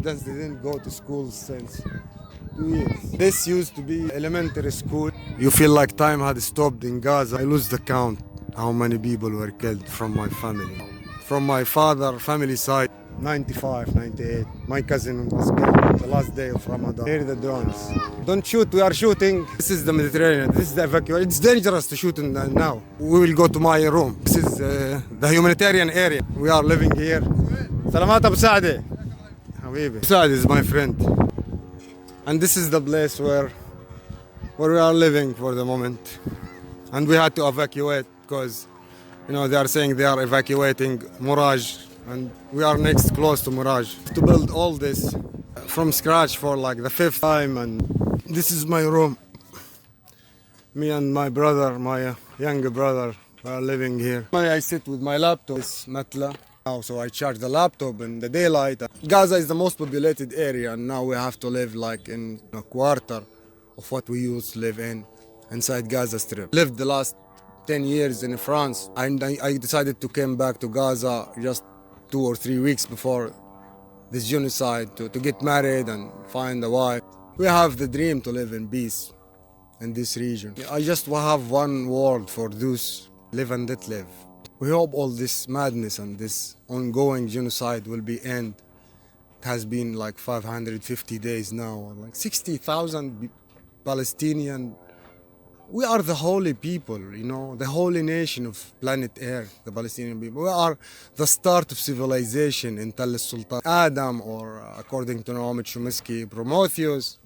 students didn't go to school since 2 years. This used to be elementary school. You feel like time had stopped in Gaza. I lose the count how many people were killed from my family. From my father family side, 95, 98. My cousin was killed the last day of Ramadan. Here are the drones. Don't shoot, we are shooting. This is the Mediterranean, this is the evacuation. It's dangerous to shoot now. We will go to my room. This is the humanitarian area. We are living here. Salamat Abu Saadi. Habibi. Saadi is my friend. And this is the place where we are living for the moment. And we had to evacuate because, they are saying they are evacuating Muraj, and we are next close to Muraj. To build all this from scratch for like the 5th time, and this is my room. Me and my brother, my younger brother, are living here. I sit with my laptop, it's Matla. So I charge the laptop in the daylight. Gaza is the most populated area, and now we have to live like in a quarter of what we used to live inside Gaza Strip. Lived the last 10 years in France, and I decided to come back to Gaza just 2 or 3 weeks before this genocide to get married and find a wife. We have the dream to live in peace in this region. I just have one word for those live and let live. We hope all this madness and this ongoing genocide will be end. It has been like 550 days now, like 60,000 Palestinian. We are the holy people, the holy nation of planet Earth, the Palestinian people. We are the start of civilization in Tell Sultan Adam, or according to Noam Chomsky, Prometheus.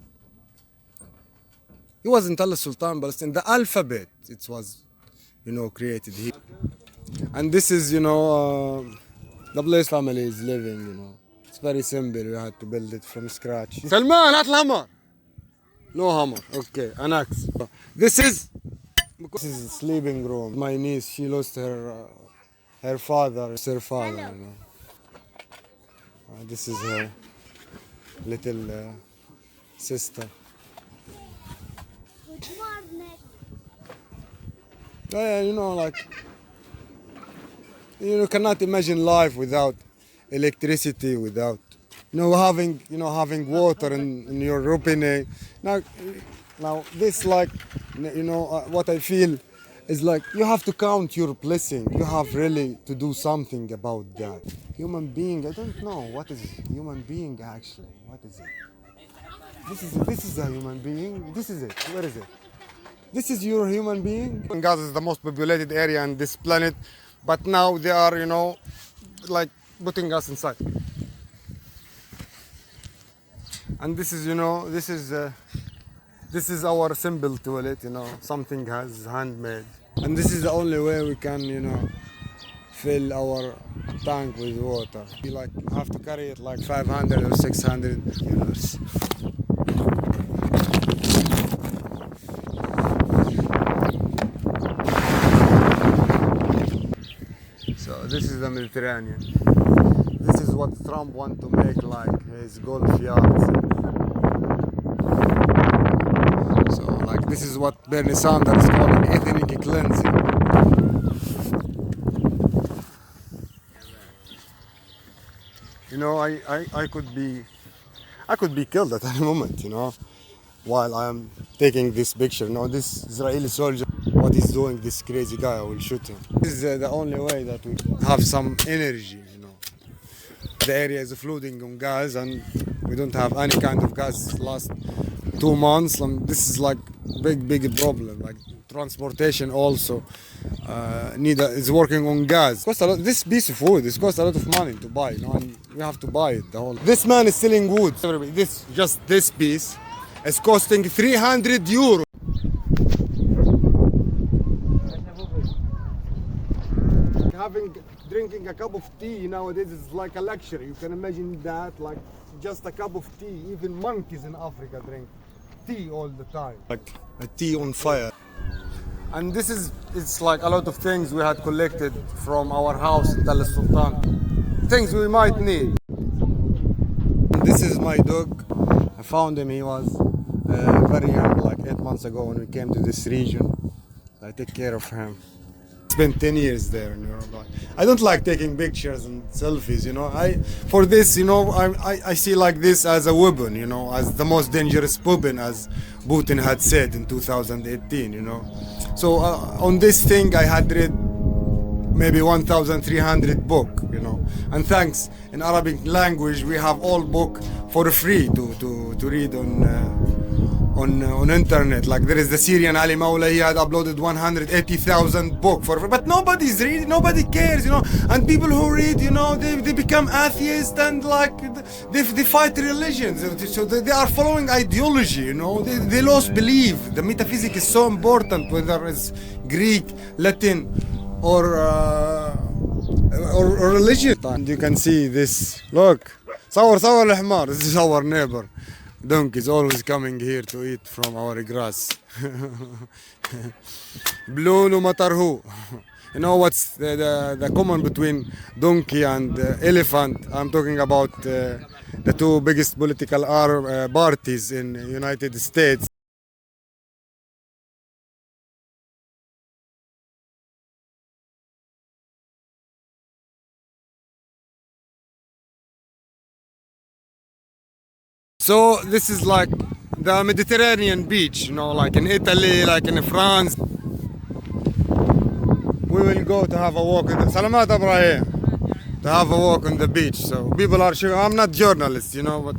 He was in Tell Sultan Palestine. The alphabet, it was, created here. And this is, the place family is living, It's very simple. We had to build it from scratch. Salman, هات الهمر. No hammer. Okay, an axe. This is sleeping room. My niece, she lost her father. It's her father, This is her little sister. Good morning. Yeah, you cannot imagine life without electricity, without having water in your routine. Now this what I feel is like you have to count your blessing. You have really to do something about that. Human being, I don't know what is human being actually. What is it? This is a human being. This is it. Where is it? This is your human being. Gaza is the most populated area on this planet, but now they are, like putting us inside. And this is, this is our simple toilet, something has handmade. And this is the only way we can, fill our tank with water. You have to carry it like 500 or 600 kilos. So this is the Mediterranean. This is what Trump wants to make like his golf yachts. So this is what Bernie Sanders is calling ethnic cleansing. I could be killed at any moment, while I am taking this picture. This Israeli soldier, what he's doing, this crazy guy, I will shoot him. This is the only way that we have some energy, The area is flooding on gas, and we don't have any kind of gas last 2 months. And this is like big problem. Like transportation also is working on gas. Cost a lot. This piece of wood, it costs a lot of money to buy, and we have to buy it. This man is selling wood. This piece is costing 300 euros. Drinking a cup of tea nowadays is like a luxury. You can imagine that, like just a cup of tea. Even monkeys in Africa drink tea all the time. Like a tea on fire. And it's like a lot of things we had collected from our house in Tell Sultan. Things we might need. This is my dog. I found him. He was very young, like 8 months ago when we came to this region. I take care of him. spent 10 years there in Uruguay. I don't like taking pictures and selfies, you know. For this, you know, I see like this as a weapon, you know, as the most dangerous weapon, as Putin had said in 2018, you know. So on this thing, I had read maybe 1,300 book, you know. And thanks in Arabic language, we have all book for free to read on internet. Like there is the Syrian Ali Mawla, he had uploaded 180,000 book for free, but nobody's reading, nobody cares, you know. And people who read, you know, they become atheists and like they fight religions. So they are following ideology, you know. They lost belief. The metaphysics is so important, whether it's Greek, Latin, or religion. And you can see this. Look, صور الحمار. This is our neighbor. Donkey is always coming here to eat from our grass. Blue no matter who. You know what's the common between donkey and elephant? I'm talking about the two biggest political parties in the United States. So this is like the Mediterranean beach, you know, like in Italy, like in France. We will go to have a walk in the Salamat Ibrahim, to have a walk on the beach. So people are sure I'm not journalist, you know, but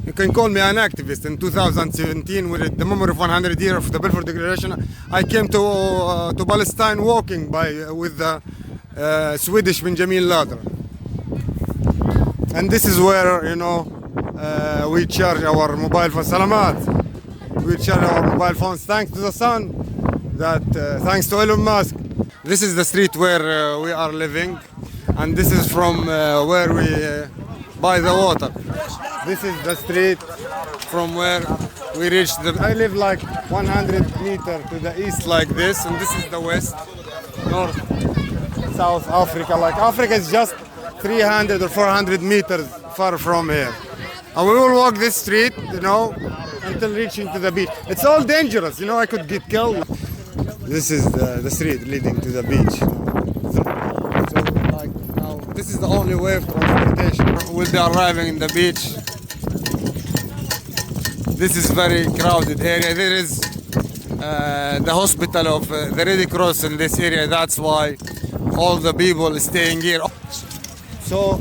you can call me an activist. In 2017, with the memory of 100 years of the Balfour Declaration, I came to Palestine walking with the Swedish Benjamin Lader. And this is where, you know, we charge our mobile phones. Salamat. We charge our mobile phones thanks to the sun. Thanks to Elon Musk. This is the street where we are living, and this is from where we buy the water. This is the street from where we reach the. I live like 100 meters to the east, like this, and this is the west, north, South Africa. Like Africa is just 300 or 400 meters far from here. And we will walk this street, you know, until reaching to the beach. It's all dangerous, you know, I could get killed. This is the street leading to the beach. So like now, this is the only way of transportation. We'll be arriving in the beach. This is very crowded area. There is the hospital of the Red Cross in this area. That's why all the people are staying here. So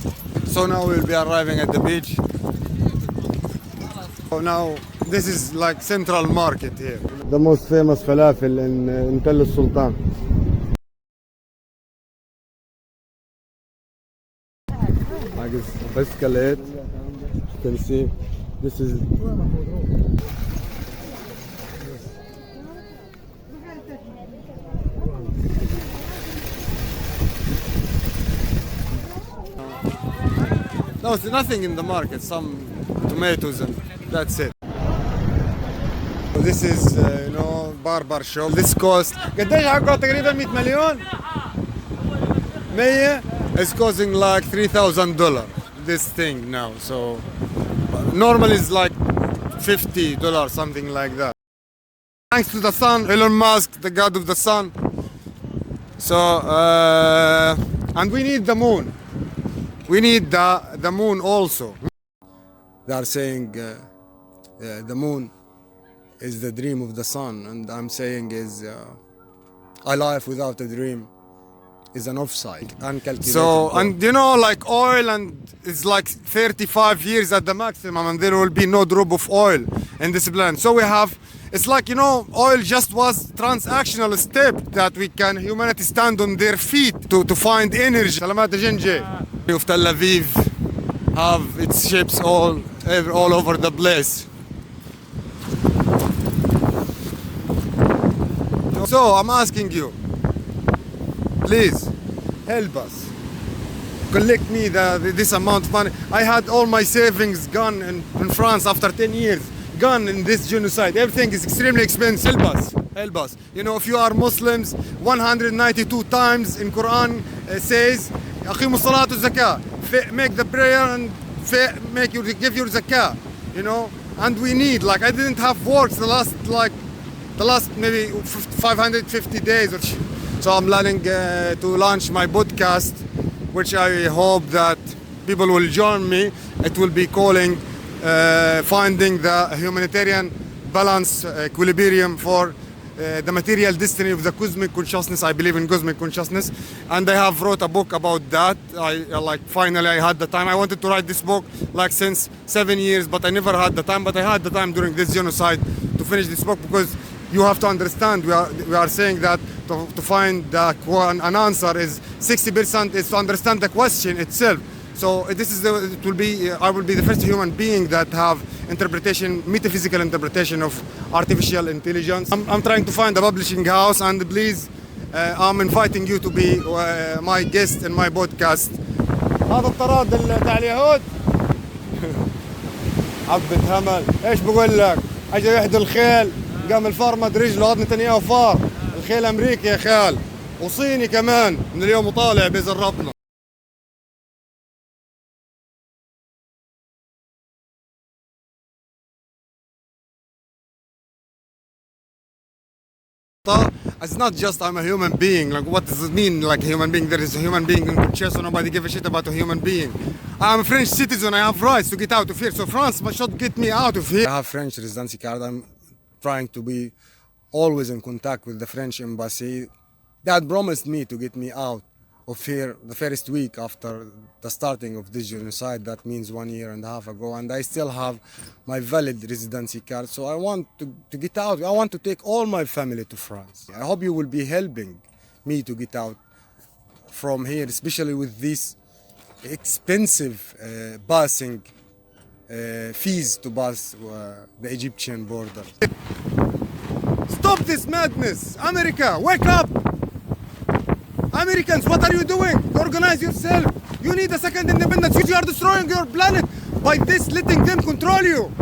now we'll be arriving at the beach. Now this is like Central Market here. The most famous falafel in Tel Sultan. I guess escalate. You can see this is. No, there's nothing in the market. Some tomatoes and that's it. This is, you know, barber shop. This cost قديش حقه تقريبا 100 مليون 100 is costing like $3,000 this thing now. So normally it's like $50, something like that. Thanks to the sun, Elon Musk, the god of the sun. So and we need the moon. We need the moon also. They are saying the moon is the dream of the sun, and I'm saying is a life without a dream is an offside, uncalculated. So, and you know, like oil, and it's like 35 years at the maximum, and there will be no drop of oil in this planet. So we have, it's like, you know, oil just was transactional step that humanity stand on their feet to find energy. Salamat Jinji of Tel Aviv have its ships all over the place. So I'm asking you, please help us. Collect me this amount of money. I had all my savings gone in France after 10 years, gone in this genocide. Everything is extremely expensive. Help us, help us. You know, if you are Muslims, 192 times in Quran says, أقيموا الصلاة والزكاة. Make the prayer and give your zakah, you know. And we need, like, I didn't have work the last maybe 550 days. So I'm planning to launch my podcast, which I hope that people will join me. It will be calling Finding the Humanitarian Balance Equilibrium for the Material Destiny of the Cosmic Consciousness. I believe in cosmic consciousness, and I have wrote a book about that. Finally I had the time. I wanted to write this book like since 7 years, but I never had the time. But I had the time during this genocide to finish this book, because you have to understand, we are saying that to find an answer is 60% is to understand the question itself. So this is I will be the first human being that have metaphysical interpretation of artificial intelligence. I'm trying to find a publishing house, and please, I'm inviting you to be my guest in my podcast. هذا الطراد تاع اليهود حبة همل. ايش بقول لك؟ اجى يحضر الخيل، قام الفار مد رجله، هذا نتنياهو فار، الخيل امريكي يا خال، وصيني كمان من اليوم وطالع بيزربنا. It's not just I'm a human being. Like, what does it mean, like a human being? There is a human being in Chess, so nobody give a shit about a human being. I'm a French citizen. I have rights to get out of here. So France should get me out of here. I have French residency card. I'm trying to be always in contact with the French embassy. That promised me to get me out of here the first week after the starting of this genocide. That means 1.5 years ago, and I still have my valid residency card. So I want to get out. I want to take all my family to France. I hope you will be helping me to get out from here, especially with these expensive passing fees to pass the Egyptian border. Stop this madness! America, wake up! Americans, what are you doing? Organize yourself. You need a second independence. You are destroying your planet by this, letting them control you.